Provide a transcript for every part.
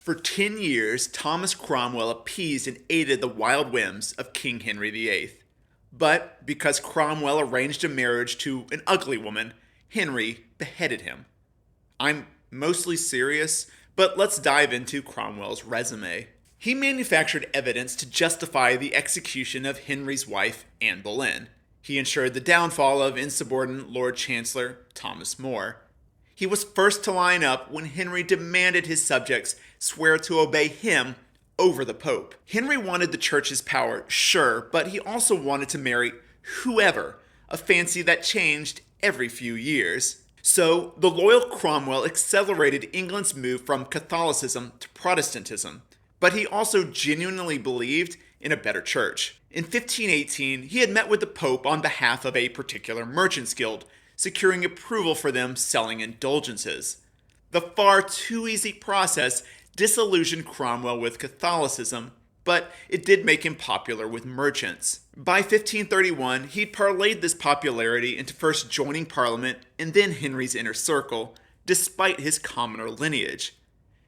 For 10 years, Thomas Cromwell appeased and aided the wild whims of King Henry VIII. But because Cromwell arranged a marriage to an ugly woman, Henry beheaded him. I'm mostly serious, but let's dive into Cromwell's resume. He manufactured evidence to justify the execution of Henry's wife, Anne Boleyn. He ensured the downfall of insubordinate Lord Chancellor Thomas More. He was first to line up when Henry demanded his subjects swear to obey him over the Pope. Henry wanted the church's power, sure, but he also wanted to marry whoever, a fancy that changed every few years. So, the loyal Cromwell accelerated England's move from Catholicism to Protestantism, but he also genuinely believed in a better church. In 1518, he had met with the Pope on behalf of a particular merchants' guild, securing approval for them selling indulgences. The far too easy process disillusioned Cromwell with Catholicism, but it did make him popular with merchants. By 1531, he'd parlayed this popularity into first joining Parliament and then Henry's inner circle, despite his commoner lineage.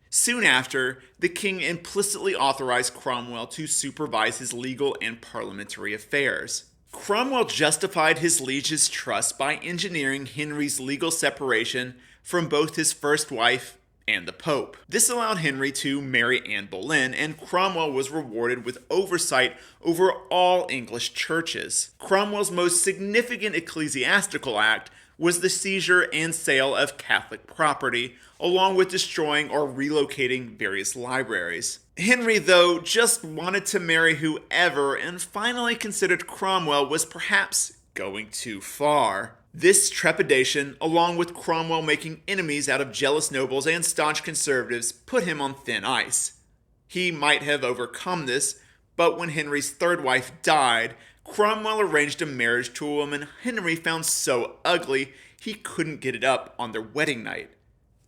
Soon after, the king implicitly authorized Cromwell to supervise his legal and parliamentary affairs. Cromwell justified his liege's trust by engineering Henry's legal separation from both his first wife and the Pope. This allowed Henry to marry Anne Boleyn, and Cromwell was rewarded with oversight over all English churches. Cromwell's most significant ecclesiastical act was the seizure and sale of Catholic property, along with destroying or relocating various libraries. Henry, though, just wanted to marry whoever and finally considered Cromwell was perhaps going too far. This trepidation, along with Cromwell making enemies out of jealous nobles and staunch conservatives, put him on thin ice. He might have overcome this, but when Henry's third wife died, Cromwell arranged a marriage to a woman Henry found so ugly he couldn't get it up on their wedding night.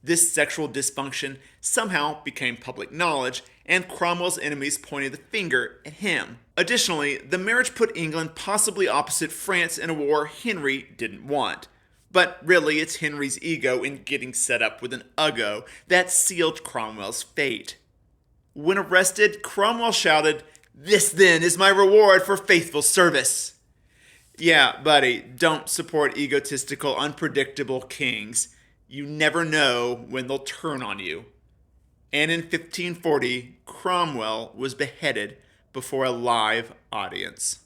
This sexual dysfunction somehow became public knowledge, and Cromwell's enemies pointed the finger at him. Additionally, the marriage put England possibly opposite France in a war Henry didn't want. But really, it's Henry's ego in getting set up with an Uggo that sealed Cromwell's fate. When arrested, Cromwell shouted, "This then is my reward for faithful service." Yeah, buddy, don't support egotistical, unpredictable kings. You never know when they'll turn on you. And in 1540, Cromwell was beheaded before a live audience.